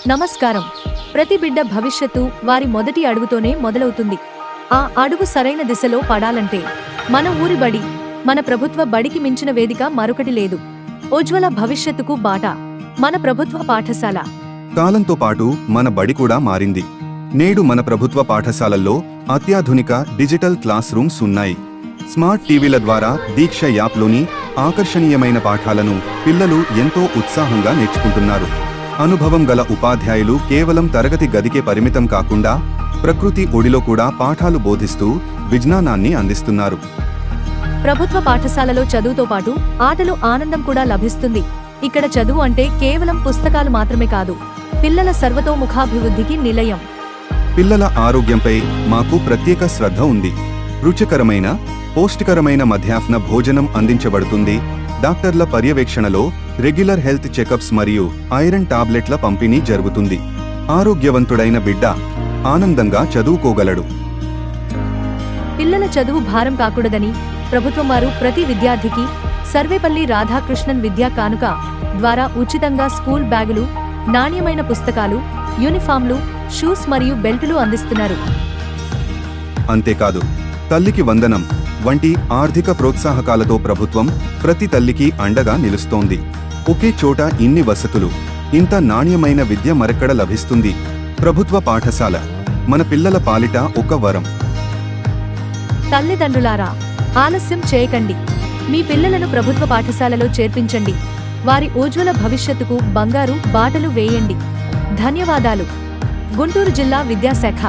నమస్కారం. ప్రతి బిడ్డ భవిష్యత్తు వారి మొదటి అడుగుతోనే మొదలవుతుంది. ఆ అడుగు సరైన దిశలో పడాలంటే మన ఊరి బడి, మన ప్రభుత్వ బడికి మించిన వేదిక మరొకటి లేదు. ఉజ్వల భవిష్యత్తుకు బాట మన ప్రభుత్వ పాఠశాల. కాలంతో పాటు మన బడి కూడా మారింది. నేడు మన ప్రభుత్వ పాఠశాలల్లో అత్యాధునిక డిజిటల్ క్లాస్ రూమ్స్ ఉన్నాయి. స్మార్ట్ టీవీల ద్వారా దీక్ష యాప్లోని ఆకర్షణీయమైన పాఠాలను పిల్లలు ఎంతో ఉత్సాహంగా నేర్చుకుంటున్నారు. అనుభవం గల ఉపాధ్యాయులు కేవలం తరగతి గదికే పరిమితం కాకుండా ప్రకృతి ఒడిలో కూడా పాఠాలు బోధిస్తూ విజ్ఞానాన్ని అందిస్తున్నారు. ప్రభుత్వ పాఠశాలలో చదువుతో పాటు ఆటలు, ఆనందం కూడా లభిస్తుంది. ఇక్కడ చదువు అంటే కేవలం పుస్తకాలు మాత్రమే కాదు, పిల్లల సర్వతోముఖాభివృద్ధికి నిలయం. పిల్లల ఆరోగ్యంపై మాకు ప్రత్యేక శ్రద్ధ ఉంది. రుచికరమైన, పౌష్టికరమైన మధ్యాహ్న భోజనం అందించబడుతుంది. డాక్టర్ల పర్యవేక్షణలో రెగ్యులర్ హెల్త్ చెకప్స్ మరియు ఐరన్ టాబ్లెట్ల పంపిణీ జరుగుతుంది. ఆరోగ్యవంతుడైన బిడ్డ ఆనందంగా చదువుకోగలడు. పిల్లల చదువు భారం కాకూడదని ప్రభుత్వం వారు ప్రతి విద్యార్థికి సర్వేపల్లి రాధాకృష్ణన్ విద్యా కానుక ద్వారా ఉచితంగా స్కూల్ బ్యాగులు, నాణ్యమైన పుస్తకాలు, యూనిఫామ్లు, షూస్ మరియు బెల్టులు అందిస్తున్నారు. అంతేకాదు, తల్లికి వందనం వంటి ఆర్థిక ప్రోత్సాహకాలతో ప్రభుత్వం ప్రతి తల్లికి అండగా నిలుస్తోంది. ఒకే చోట ఇన్ని వసతులు, ఇంత నాణ్యమైన విద్య మరెక్కడ లభిస్తుంది? ప్రభుత్వ పాఠశాల మన పిల్లల పాలిట ఒక వరం. తల్లిదండ్రులారా, ఆలస్యం చేయకండి. మీ పిల్లలను ప్రభుత్వ పాఠశాలలో చేర్పించండి. వారి ఉజ్వల భవిష్యత్తుకు బంగారు బాటలు వేయండి. ధన్యవాదాలు. గుంటూరు జిల్లా విద్యాశాఖ.